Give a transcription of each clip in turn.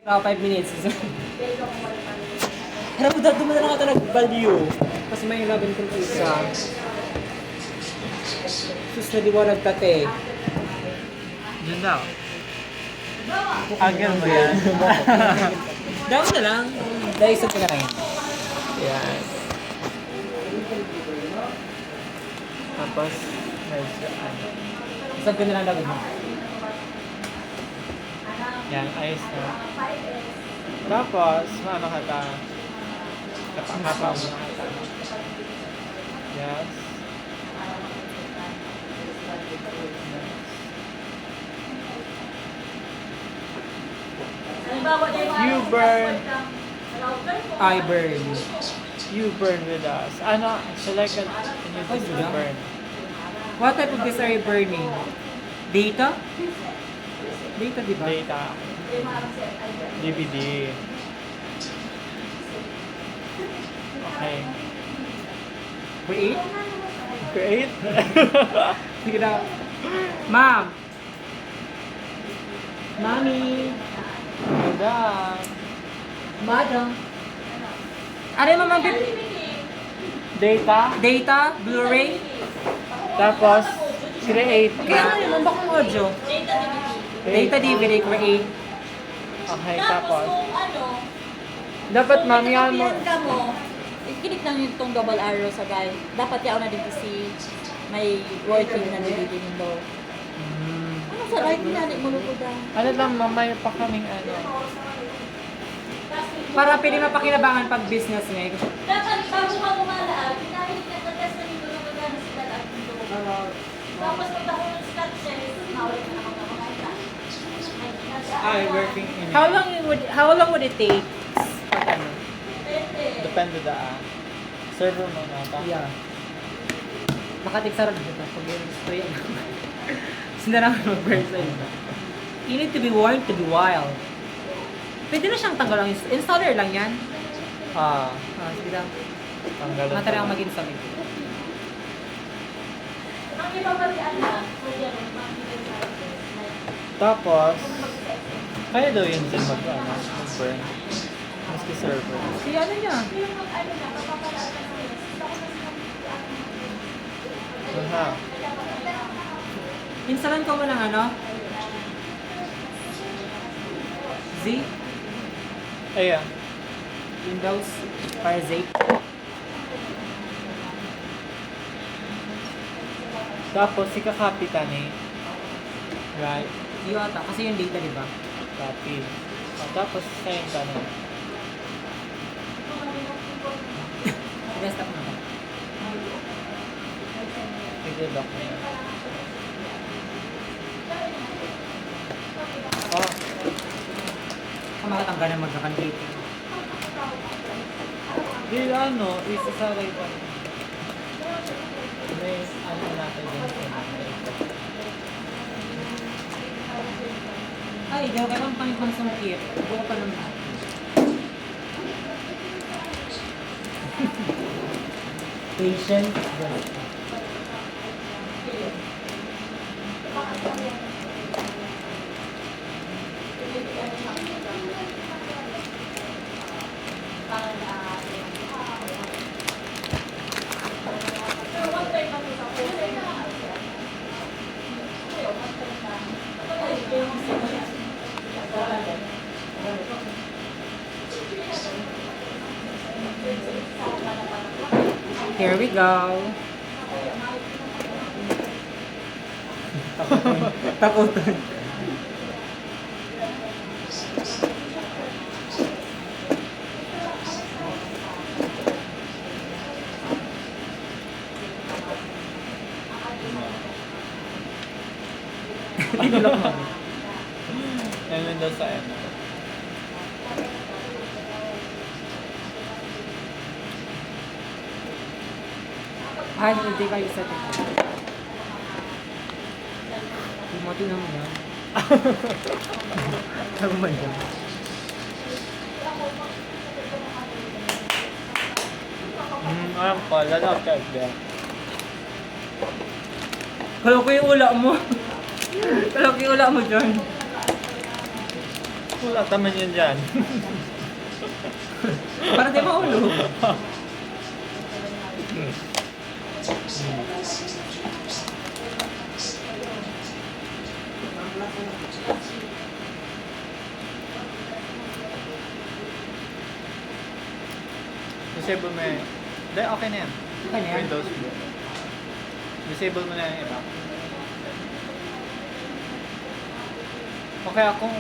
5 minutes. Harap dad mo na lang ito nag-value. Kasi may 11 kong isa. Sus na liwanag tate. Diyan daw. Agad mo yan. Daw na lang. Dahil isa ka na rin. Yan. Tapos, medyo ano. Isang ka na lang dagod mo. Yan, ayos na. Tapos, maano ka ta? Kapang-kapang mo na ka ta. Yes. You burn. I burn. You burn with us. Ano? Select an you Oh, yeah. burn. What type of this are you burning? Data? Data, di ba? Data. DVD. Okay. Create? Create? Sige na. Ma'am! Mami! Madam. Madam! Ano yung mamang Data. Data? Blu-ray? Tapos, create. Kaya nga yun, ang bakong audio. Data DVD, create. Okay, tapos. kung ano, Dapat mamihan mo. ka mo, ikilik lang yung itong double arrow sa guy. Dapat yaw na din si may working na DVD nindo. Ano sa right na mo lugod ah. Ano lang, mamaya pa kaming ano. Para pwede mapakinabangan pag business niya. Dapat bago ka gumalaan, pinahilig ka test na nito na magana sila lahat nito. Tapos pag ako ng start siya, mawala na ako na makita. Working in How long would it take? Pag ano? Depende da. Server mo na ta. Yeah. Makatiksaran dito. Pag yun, gusto yan. Sila naman mag-burn sa inyo. You need to be warned to be wild. Pwede na siyang tanggalan. Installer lang yan. Ah, Sige lang. tanggalan. Matari ako mag-install. Ang iba pa rin ano, pwede yan, Tapos, kaya daw yun din mag-burn. Maski server. Si ano niya? Aha. Installan ko mo ng ano? Z? Ayan. Windows? Para Z? Tapos, ika-copy ta ni. Right? Yung ata. Kasi yung data, di ba? Copy. Tapos, send ka na. Desktop na ba? I-dock na yan. Oh, Kung makatanggal na magkakantate. di ano, isasaray pa. May ano natin din sa Ay, daw ka lang pang kit. Buka pa naman. Patient. Here we go. Takutan. Tinulak mo. Ayun daw sa ano. Ay, hindi kayo sa ito. Tumati naman yan. Sabi man yan. Alam ko, lalaw ka ba? Kala ko yung ula mo. Kala ko yung ula mo dyan. Wala taman yun dyan. Para di mahulog. Disable mo yan. Hindi, okay na yan. Okay na yan. Windows boot. Disable mo na yung iba. Okay, kung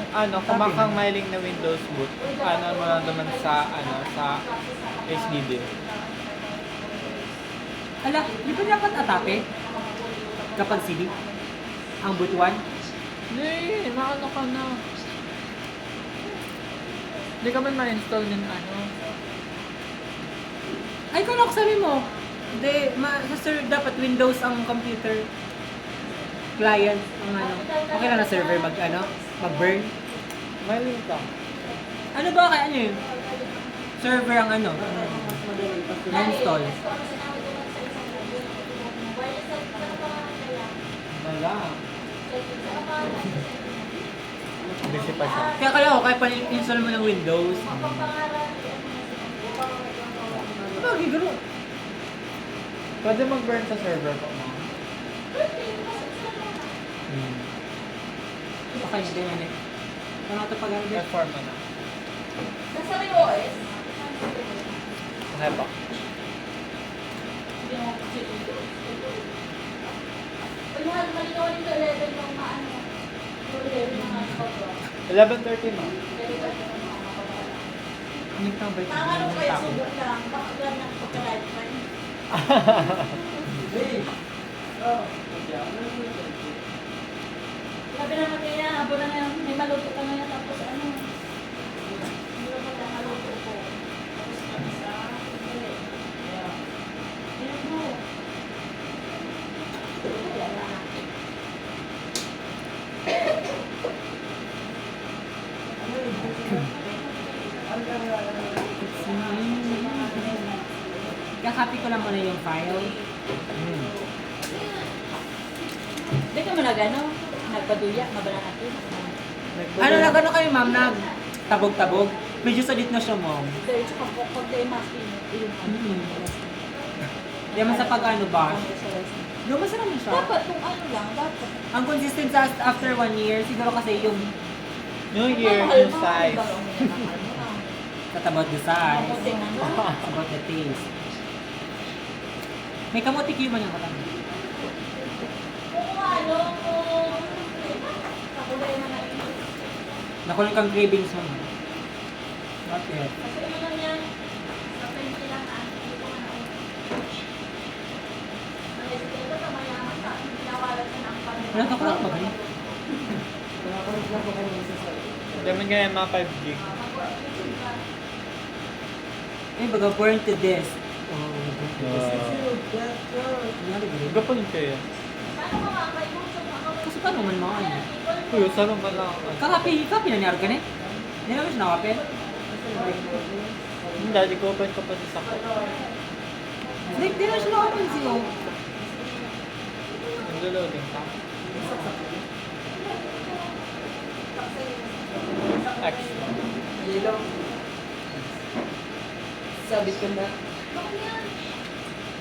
kumakang mailing na Windows boot, mo lang naman sa HDD. Ala, di ba dapat atape? Kapag CD? Ang boot 1? Hindi, maano ka na. Hindi ka man ma-install ng Ay, kung sabi mo, hindi, sir, dapat Windows ang computer client ang okay lang na server mag-burn. Mailing ka. Ano ba kaya yun? Server ang na-install. Wala. Busy pa siya. Kaya pa-install mo ng Windows. Bakit gano'n? Pwede mag-burn sa server ko, ma'am. Okay, hindi yan eh. Ano ito pag ano din? Reform mo na. Nasa rin OS? Okay pa. Uy, mahal, malinaw rin sa level ng maano. Yung level ng ano ko bro. 11:30, ma'am. Ano yung tambay? Nakakalo ko kayo, subok lang. Baka gano'n ang pagka-lifetime. Sabi naman kaya, habang na ngayon, may maluto ka ngayon, tapos ano, hindi ko pala maluto ko. Tapos yan mo. Kakopy ko lang muna yung file. Hindi ka mo nag-ano, nagpaduya, mabala natin. Ano kayo ma'am, tabog-tabog? Medyo salit na siya ma'am. Dahil sa pag day mas yung Di man sa pag-ano ba? Lumasa naman siya. dapat kung ano lang, dapat. Ang consistent sa after 1 year, siguro kasi yung New Year, Mahal new mo, size. iba ang minamahal mo lang. it's about the size, Kamuting ano. it's about the taste. May kamuti kiyo man yung katang. Kung ano, kung... Kakulay na natin. Nakulang kang cravings mo. Bakit? Kasi ano lang yan, sa 20 lang hindi ko na ito sa mayaman sa akin, pinawalan na ng pamilya. Wala ka lang ba kayo? Hindi man ganyan mga 5 gig. Eh, baga born to this. Gapon kayo. Kasi paano man mga ano? Kuya, saan ba lang? Kakapi na ni Argan eh. Hindi naman siya nakapi. Hindi, di ko open ko pa sa sakot. Hindi naman siya nakapi siya. Nag-loading ka? X. Sabit ko na.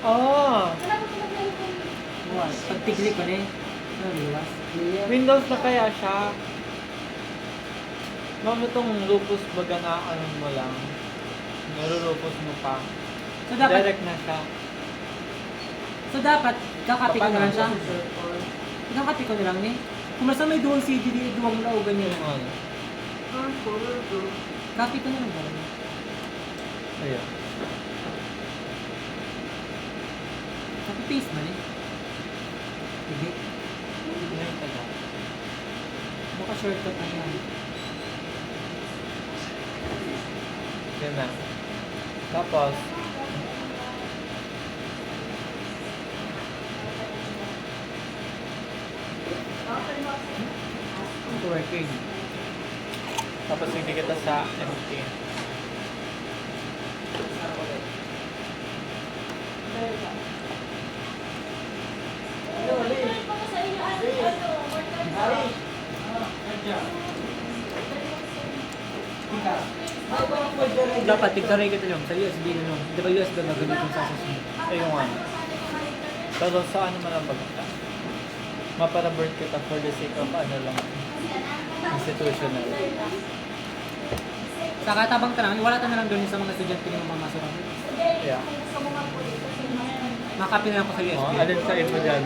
Ah! Pagtigli ko na eh. Ano, liwas? Windows na kaya siya. Ma'am, itong lupus baga na ano mo lang. Narulupus mo pa. So dapat, Direct na siya. kakapi ko na lang siya. Kakapi ko na lang eh. Kung nasa may dual CD, duwang laugan niya. Ano? Copy ko na lang ba? Ayan. Copy paste man eh. Sige. Ngayon ka na. Baka shortcut na yan. Yan na. Tapos, Working. tapos hindi kita sa MT. Dapat tigtaray kita lang sa USB na lang. Di ba USB na gamitin sa susunod? Ay, yung ano. Pero sa ano man ang pagkita? Maparabird kita for the sake of ano lang. Institutional. Sa katabang tanang, wala ka na lang doon sa mga estudyante ni mga masurang. Yeah. Makapin na lang ko sa USB. Oh, alin sa info dyan?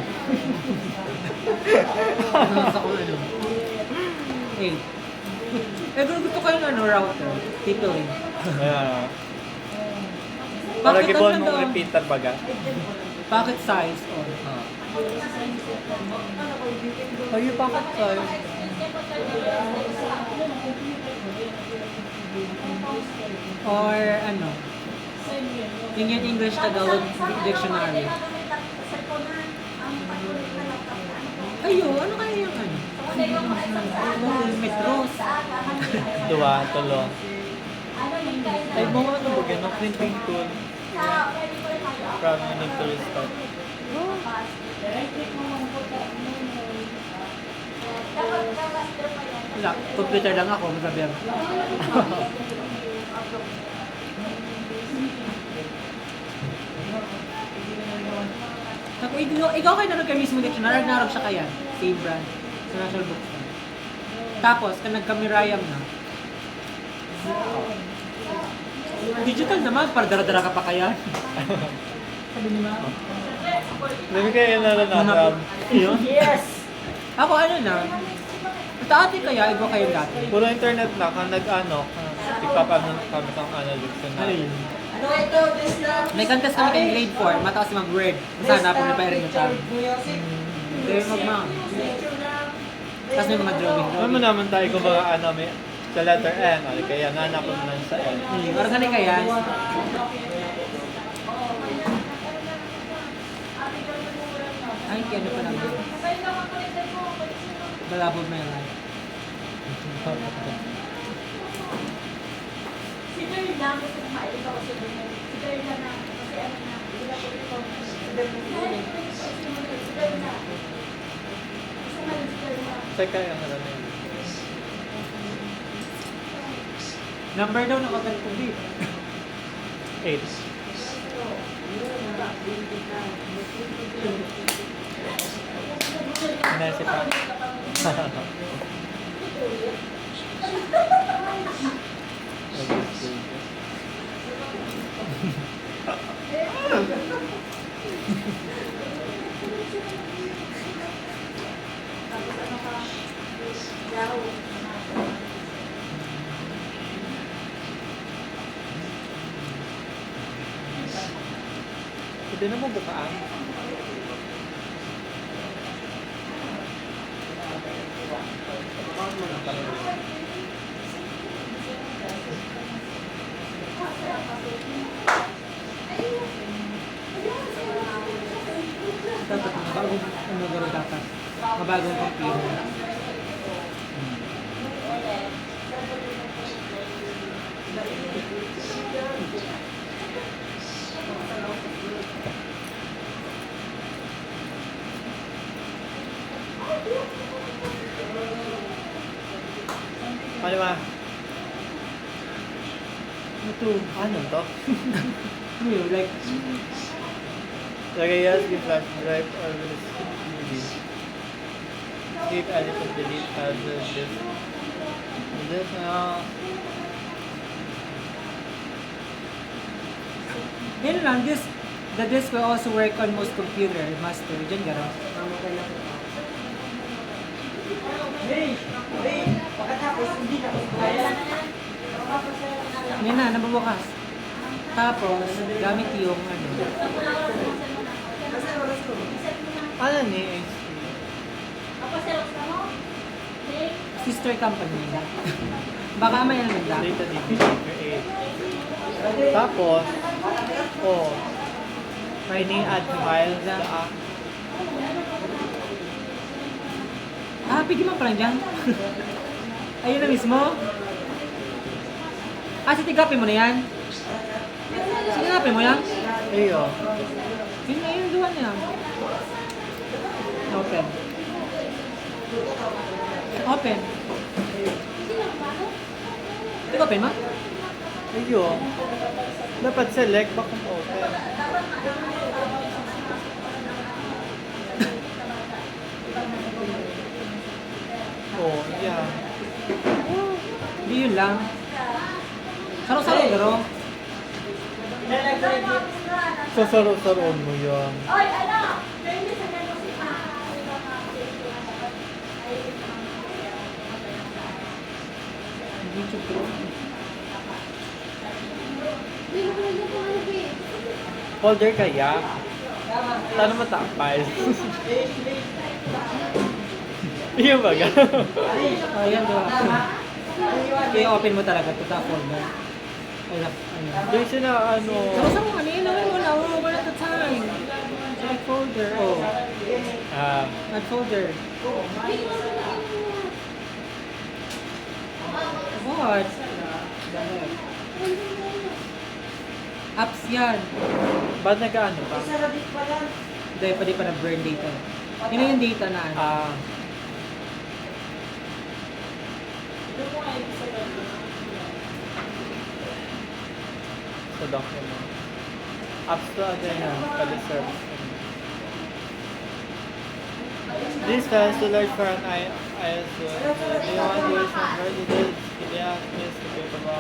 Ano sa kung ano. Eh. Eh, gusto ko yung ano, router. Tituloy. Ayan. Para Bakit gibon ano mong to? repeater baga? Pocket size or Ay, bakit tayo? or ano? Yung English Tagalog dictionary. Ayo, ano kaya yung ano? Metros. Dua, tulo. Ay, mga ano ba no? Printing tool. From you need to restart. Wala, computer lang ako, masabi ako. Tapos ikaw kayo naroon kayo mismo dito, narag siya kaya, same brand, sa National Bookstore. Tapos, kung nagkamirayam na, digital naman, para dara-dara ka pa kaya. Sabi ni Mama. Dami kayo naranasan. Yun? Yes! Ako ano na, dati kaya, iba kayo dati. Puro internet na, kung nag-ano, ipapano kami ng analytics na. Ano yun? May contest kami kay grade 4, mataas yung mag-word. Sana po na rin yung tab. Hindi yung mag-mount. Tapos may mga drawing. Alam mo naman tayo kung baka ano, may sa letter N, ano, kaya nanap mo naman sa N. Para saan kaya? Ay, kaya pa naman. The love of my life. Teka, yung ano na yun. Number daw nakapag-public. 8. Nasi pa. Pwede na mo bukaan. Dapat mabagong ano garo dapat. Mabagong computer. Ano ba? Ito. Ano to? Ano yun? Like, Lagay USB flash drive or USB. Keep edited, delete, add this. This now. yun lang, the disk will also work on most computer, master. Diyan garo. Yan na, nababukas. Tapos, gamit yung ano. Ano ni? Sister company nila. Baka may ano nila. Data DVD create. Tapos, oh, may ni-add files na Pigi mo pa lang dyan. Ayun na mismo. Sitigapin mo na yan. Sitigapin mo yan. Ayo. Yun na yung duwan niya. Open. Open. Ikaw, open mo? Ayun. Dapat select ba kung open? Oh, yeah. Hindi yun lang. Saro-saro, garo. Sasaro-saroon mo yun. YouTube ko. Folder kaya? Sana matapay. Iya ba ga? Ayan, diba? I-open mo talaga ito sa folder. Ay, ano. Doon siya na ano... Saro-saro, kanina mo na. Over at the time. Select folder. Oh. Add folder. What? Apps yan. Ba't nag-ano pa? Dahil pwede pa na burn data. Yun na yung data na ano. Sa document. Apps to again na. Pali-serve. This files too large for an ISO. Do you want to use some version? They ask me to pay pa ba?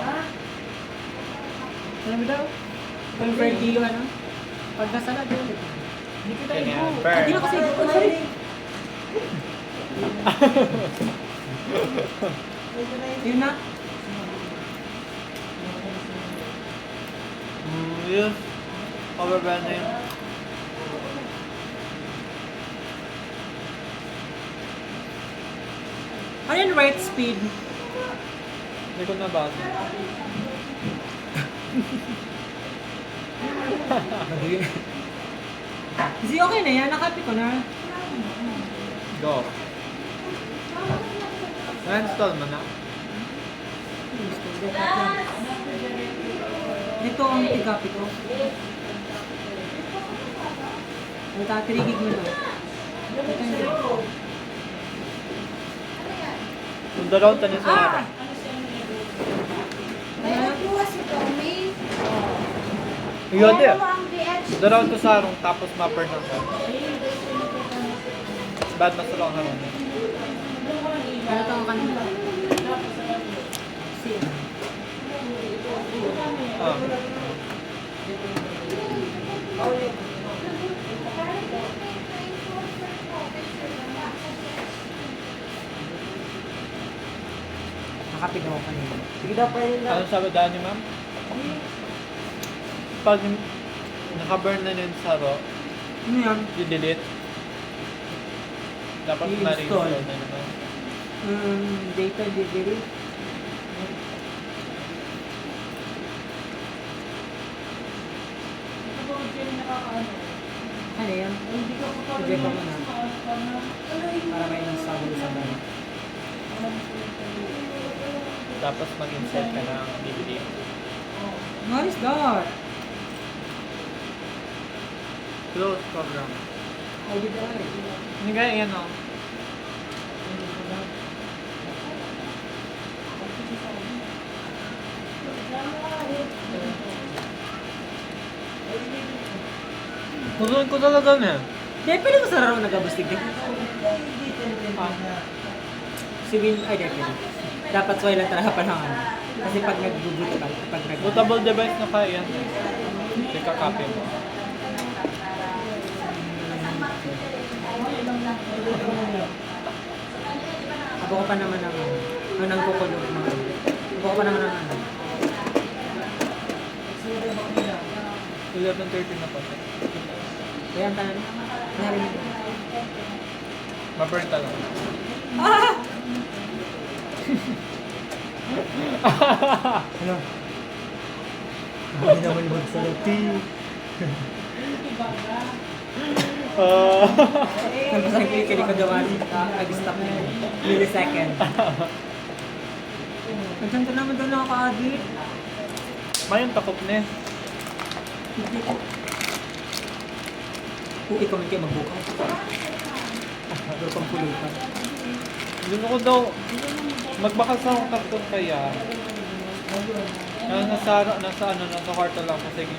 Ano mo daw? Convert yung ano? Pag nasa na doon. Hindi ko tayo Ganyan, mo. burn. Hindi na kasi. Oh, sorry. Yun na. Yun. Overwhelming. Ano yung right speed? Hindi ko nabasa. Kasi okay na yan. Nakapit ko na. Go. Na-install mo na? Dito ang tigapit ko. Ang tatirigig mo na. Kung dalaw tanin sa harap. Yun din. Dalaw to sa harong tapos mapper na ka. Bad na sa lang harong. Ano ito ang kanina? Si nakapit ako kanina. Sige daw pa yun Ano sabi daan ni ma'am? Pag nakaburn na yun sa raw, Ano yan? i-delete. Dapat I-install. ma-reinstall na naman. Data delivery. Ano yan? Project ko na. Para may install sa bahay. Tapos mag-insert ka ng DVD. What is that? Close program. How did I? Hindi kaya yan o. Tutuin ko talaga na. Dahil pwede ko sa raro nagabustig din. Civil, ay dahil pwede. Dapat sway lang talaga pa lang. Kasi pag nag-boot ka, pag nag Bootable device na kaya yan. Hindi ka-copy mo. Abo ko pa naman ng nang kukulog mga. Abo ko pa naman ng ano. 11:30 na pa. Kaya ang tanan. Narinig ko. Ma-burn talaga. Ah! Ano? Hindi naman magsalati. Tapos ang kili ko gawa nag-stop na yun. Millisecond. Nandiyan ka naman doon nakaka-addict. Mayroon takop na eh. Kung ikaw man kayo magbukaw. Pero pang pulutan. Gusto ko daw, magbakas akong karton kaya. Nasa kwarto lang ko. Sige.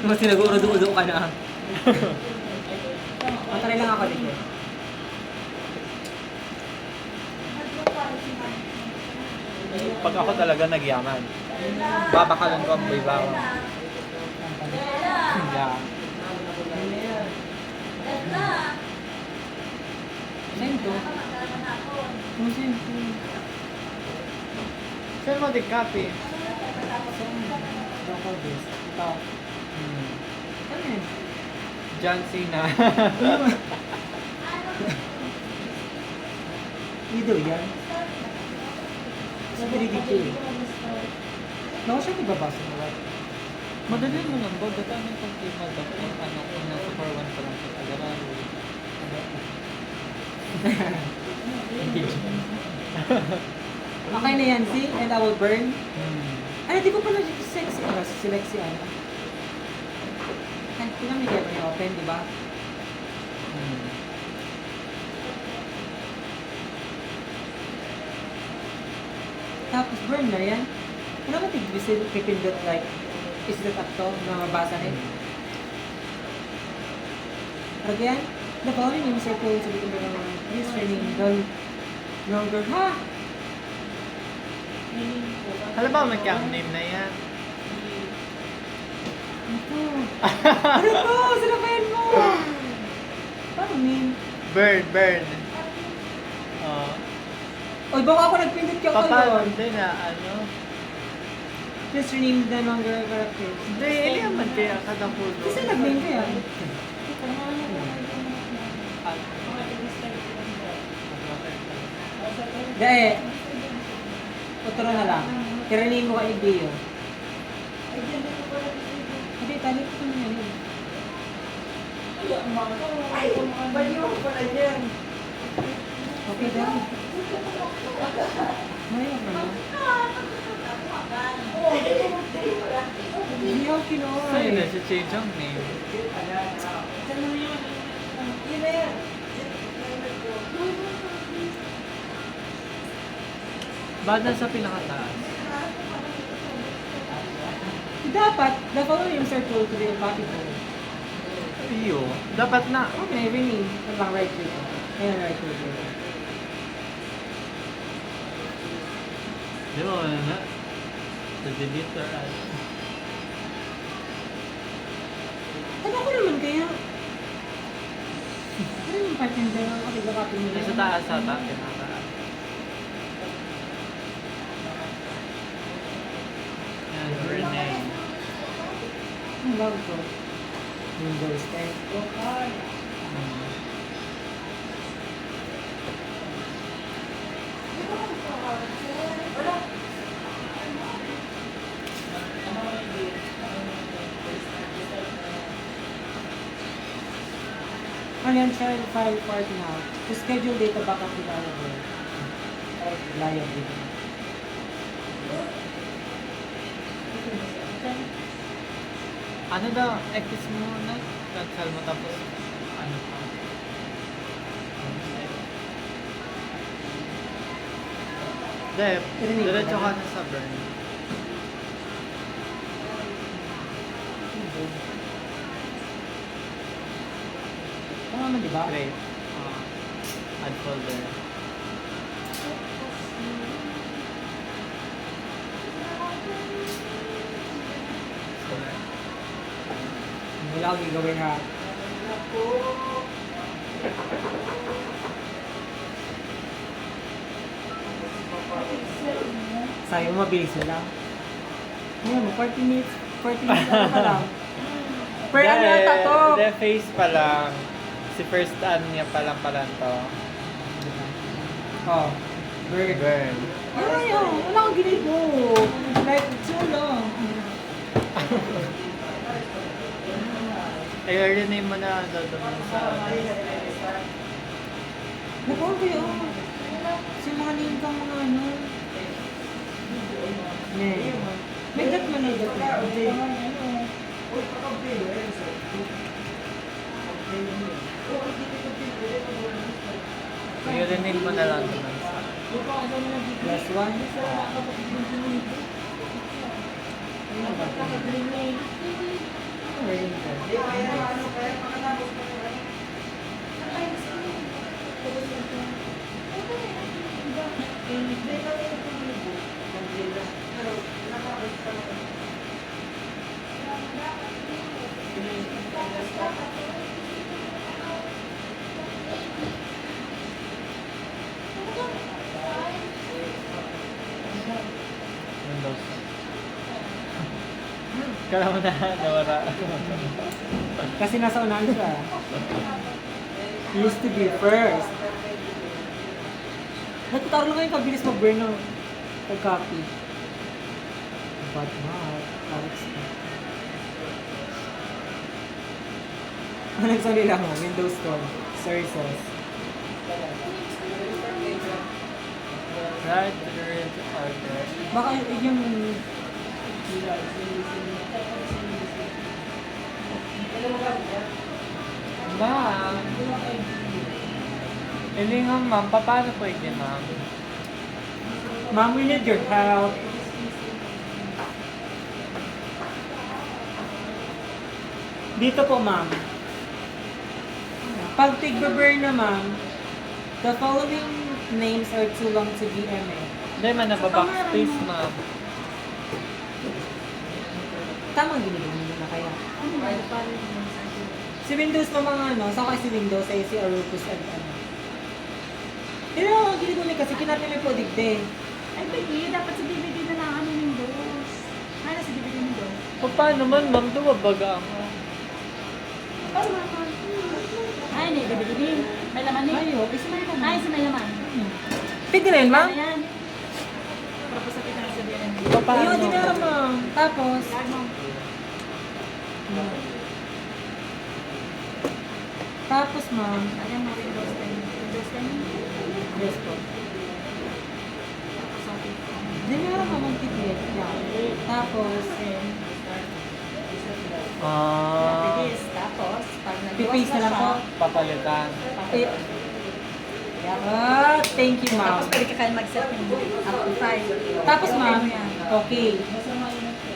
Mas sinag-udo-udo ka na. Matry lang ako dito. Pag ako talaga nagyaman, babakalan ko ang baybawa. Yeah. Same to. Same to. Saan mo di copy? Local base. Ito. Ano yun? John Cena. Video yan. Sa 3D2 eh. Naku siya nababasa mo, right? Madali mo lang ba? Data ng pag-email daw kung ano, kung nasa for one pa lang sa tagaran. Okay na yan, see? And I will burn. Ay, di ko pala sexy. Ano, si Lexi, ano? Ay, pinamigay ko niya open, di ba? Tapos burn na yan. Ano ba tig-visit, pipindot like, is that up to, na mabasa na yun? Again, the following names are called to be considered please training no longer, ha? Alam ba may camp name na yan? Ito. Ano to? Sinabayan mo! Paano name? Burn. Oy, baka ako nagpindot ka ko Paano yun. din na ano? Please rename the longer characters. Hindi, iliyaman kaya kada pulo. Kasi nag-name ko yan. Dahil, uturo na lang. I-rename mo ka i-bio. Hindi, tali ko naman yan. Ay, baliw ko pala yan. Okay, dahil. Mayroon na lang. Hindi ako kinuha Sa'yo na eh. si change ang name. Yun na yan. Bada sa pinakataas. Dapat, the following names are told to be compatible. Iyo. Dapat na. Okay, rename. Ano lang, right click. Ayan, right click. Di ba wala na? Sa delete or add. Ano ko naman kaya? Ano yung partner ng kapag-copy mo na Sa yan? taas ata. Pinakataas. Yan, rename. Ang love ko. Windows 10. Ano yan, child file part now. To schedule data backup reliable. Reliable. Ano daw? X mo na? Cancel mo tapos ano pa? Dep, diretso ka na sa burn. Tama naman, di ba? Great. Add folder. Wala akong gagawin ha. Sabi mo, mabilis na lang. Ngayon mo, 40 minutes ano pa lang. Per ano yata to? The face pa lang. Si first ano niya pa lang pala to. Oh, bird. Burn. Ay, oh, wala akong ginito. Like, so long. I-rename mo na ano doon sa... Nakuha kayo. Kasi mga name kang mga ano. May dot man na dot na. I-rename mo na lang doon sa... Plus one. Windows. Kala mo na nawara. Kasi nasa unahan siya. Used to be first. Nagtutaro lang ngayon kabilis mag-burn ng pag-copy. But not. Alex. Ano nagsabi lang mo? Windows Store. Sources. Right to the red order. Baka yung... Ma'am. Hindi nga ma'am, paano pwede ma'am? Ma'am, we need your help. Dito po, ma'am. Pag tig-burn na, ma'am, the following names are too long to be MA. Hindi man, nababackspace ma'am. Tamang ginigin mo na kaya. Si Windows na mga ano, sa kasi Windows ay si Arupus at ano. Pero ang ginigin kasi kinat na may po digde. Ay, pwede. Dapat sa DVD na lang ano Windows. Ano sa DVD Windows? Paano man ma'am, duwabaga ako. Ay, hindi. DVD. May laman eh. Ay, okay, si may laman. Ay, si may laman. Pwede rin, ma'am? Ano yan? Tapos sa pinagsabihan ng Ayun, di meron, ma'am. Tapos, tapos, ma'am. Ayan mo Windows 10. Windows 10. Yes po. Tapos sa ating Di meron, ma'am, ang tiglit. Yeah. Tapos, Bilis. Tapos, pag pipaste na lang po. Papalitan. Eh, ah, thank you, ma'am. Tapos pwede ka kayo mag-set ng amplify. Tapos, ma'am, Open mo yan. okay.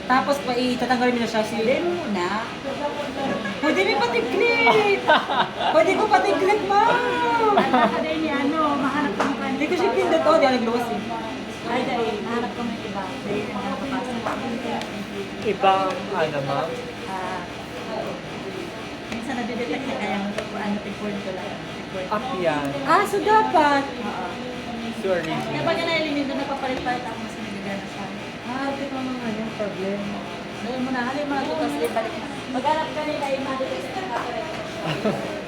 Tapos, itatanggalin mo na siya. Then muna, Pwede rin patiglit! Pwede ko patiglit, ma'am! Baka din ni ano, mahanap ka mukha Hindi ko siya pindot. Oh, di ako nagluwas eh. ay dahil, nahanap ko ng iba. Dahil yung nakapasa. Ibang ano ma'am? Minsan nadidetect na kaya ano, tig-word ko lang. Tig-word. Up yan. Ah, so dapat. Oo. So original. Kaya pag na-eliminate doon, napapalit-palit ako mas nagagana siya. Ah, di pa mga yung problem. Dahil mo na, halin mo na ito, tapos ibalik na. Maghanap ka nila, i-manifest na copyright.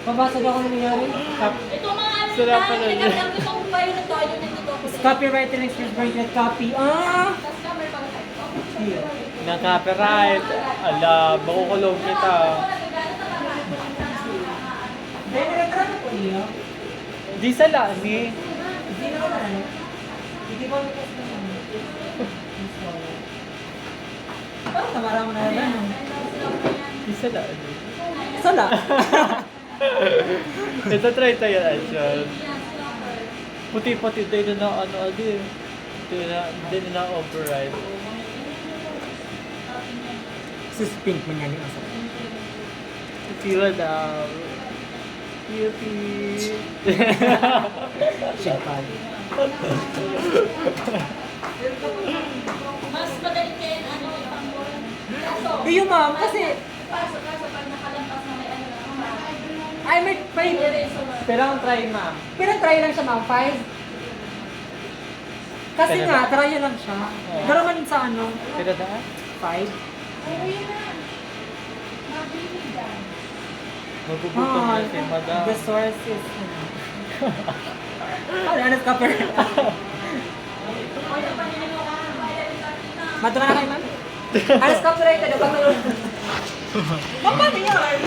Mabasag ako nangyari. Ito mga ano Sarap na, pala nagkakang yun. itong file na to, yun yung totoo ko. Copyright and exchange market copy. Ah! Tapos camera pa ka. Here. Na-copyright. Ala, makukulong kita. Dahil nagkaroon po niyo. Di sa lani. Hindi naman ano. Hindi ko nikas naman. Parang tamara mo na yan. Di sa lani. Sala. Ito try tayo Anshel. Puti-puti tayo na ano adi. Hindi na override. Suspend mo niya ni Asa. Sila daw. Beauty. Siyempre. Mas madali kayo ano, pang Iyo ma'am, kasi kaso pag nakalampas na may ano na. ay may 5. Pero ang try ma'am. Pero try lang siya ma'am, 5. Kasi Kaya nga, ba? try lang siya. Oo. Pero man sa ano, Pero daan? 5. Magugutom na si madam. The source is... ano copyright? Mato ka na kayo, ma'am? Alas copyright ka daw pag may... Ma'am, paano yan?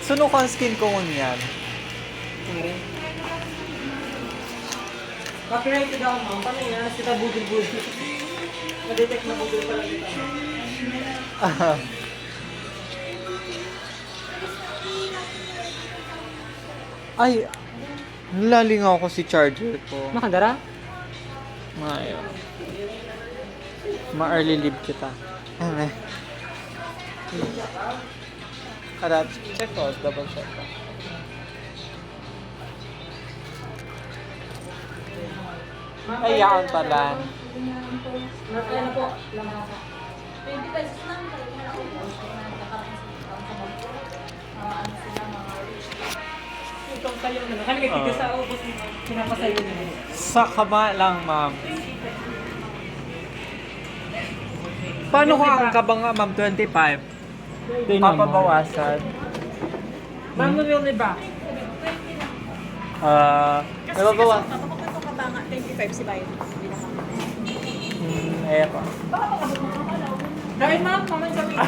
Suno kang skin ko yan. Copyright ka daw, ma'am. Paano yan? Alas kita bugil-bugil. Na-detect na bugil pala kita. Ay, nalalingaw ko si charger ko. Makandara? Ngayon. Ma-early leave kita. Ano? Kada, check ko. Double check ko. Ay, yaon pala. Ano po? 20 pesos lang. Itong kayo na. Kami nagkita sa ubos. Pinapasayo nila. Sa kama lang, ma'am. Paano kung ang kabang nga, ma'am? 25? Papabawasan. Ma'am, will ni ba? Nababawasan. Kapag ito ka ba nga, 25 si Bayo. Ayan pa. Dahil ma'am, kamay sa week.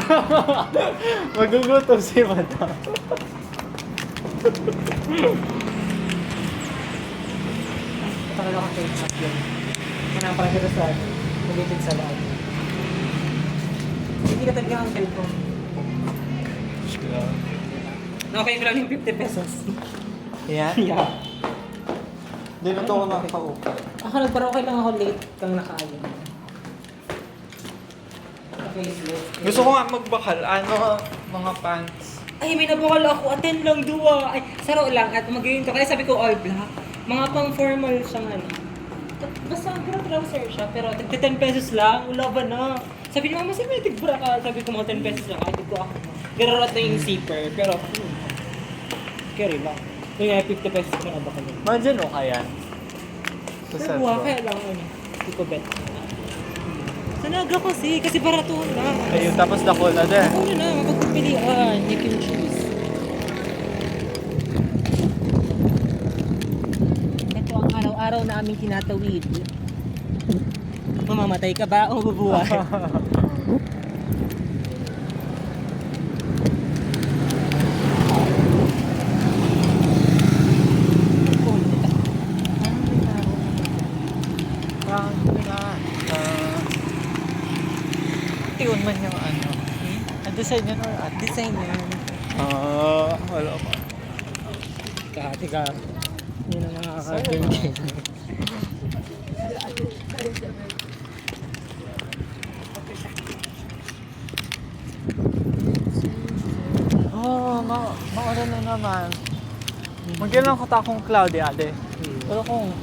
Magugutom si madam. Talaga akong tayo sa yun. Kaya parang kita sa related sa lahat. Hindi ka talaga ang cellphone. Okay ko lang yung 50 pesos. Yan? Yeah. Hindi na ito ko makakaupa. Ako nagparang okay lang ako late kang nakaayon. Okay, slow. Gusto ko nga magbakal. Ano, mga pants. Ay, may nabukal ako. Attend lang duwa. Ay, saro lang. At mag-yun to. Kaya sabi ko all black. Mga pang formal siyang ano. Basta ang trouser siya. Pero 10 pesos lang. Wala ba na? Sabi niya, mama, sabi may tigbra ka. Sabi ko, mga 10 pesos lang. Ay, tigko ako. Gararat na yung zipper. Pero, carry lang. Kaya 50 pesos ko na bakal. Imagine o kaya. Sa Pero cellphone. kaya lang ano. Hindi ko bet. Sanaga kasi barato na. Ayun, tapos dako na din. Ako na, mapagpipilian. You can choose. Ito ang araw-araw na aming tinatawid. Mamamatay ka ba o bubuhay? Tiyon man yung ano. Ang design yan or at Design yan. wala pa. Kahati ka. Yun ang mga kakagay. Maura na naman. Magkailan ko takong cloudy, ate. Pero kung...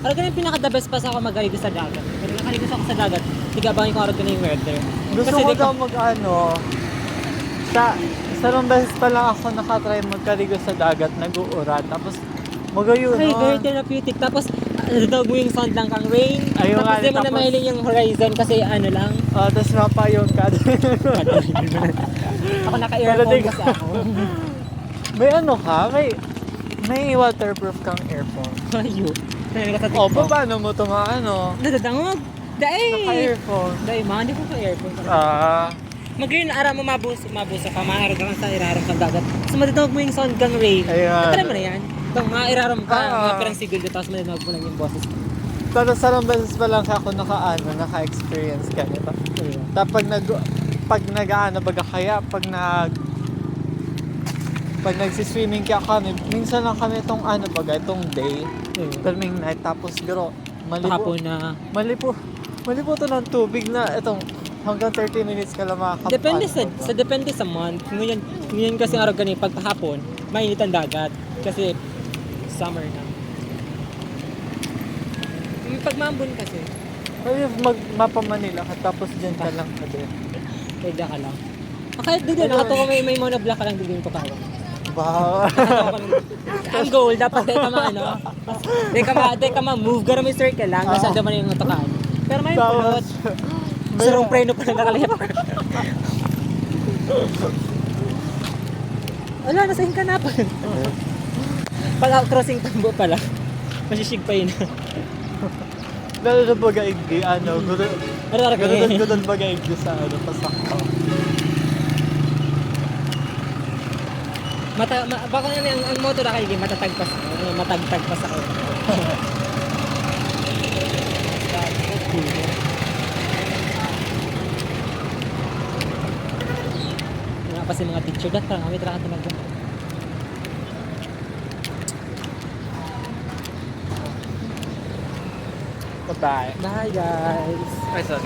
Parang ganun yung pinaka-the best pa sa ako mag-aligo sa dagat. Pero nakaligo ako sa dagat, tigabangin ko araw ko na yung weather. Gusto Kasi ko di daw mag-ano, sa nung beses pa lang ako nakatry magkaligo sa dagat, nag-uuran. Tapos, magayon, Ay, no? very therapeutic. Tapos, daw mo yung sound lang kang rain. Ayun nga, Tapos di mo na tapos- mahiling yung horizon kasi ano lang. Tapos mapayon ka. Ako naka-earphone Maladig. kasi ako. May ano ka? May waterproof kang earphone. Ayo. Kaya ka sa O, TikTok. paano mo ito maano? Nadadangog. Dahil. Naka-earphone. Dahil ma, hindi ko ka earphone. Mag-green ara mo mabuso ka, maarag ka sa iraram kang dagat. So madadawag mo yung sound kang rain. Ayan. Tara mo na yan. Kung mairaram ka, mga parang siguro, tapos madadawag mo lang yung boses. Tapos sa nung beses pa lang ako naka-experience ganito. Tapos pag nag-ano baga kaya, pag nagsi-swimming kaya kami, minsan lang kami itong ano baga, itong day, filming night, tapos garo, Hapon na. malipo to ng tubig na itong hanggang 30 minutes ka lang makakapaan. Depende sa month. Ngayon kasi araw ganito, pag hapon, mainit ang dagat. Kasi summer na. Yung pag maambon kasi, Pwede mapa Manila ka, tapos dyan ka lang ka din. pwede ka lang. Kahit doon, nakatawa may monoblock ka lang doon ko kawang. Wow. Ang goal, dapat di ka ma-move, gara may circle lang, nasa naman yung matakaan. Pero may plot. Sarong preno pa na nakalip. Wala, nasa ka na pa. Pag crossing tambo pala, masisig pa yun. Lalo na bagaigdi, ano, gudon Ano bagaigdi sa ano, pasakto. baka nga ang motor na kayo, matatagpas ako. Wala pa si mga teacher, parang kami tara ka Bye-bye. Bye guys! Ay, sorry.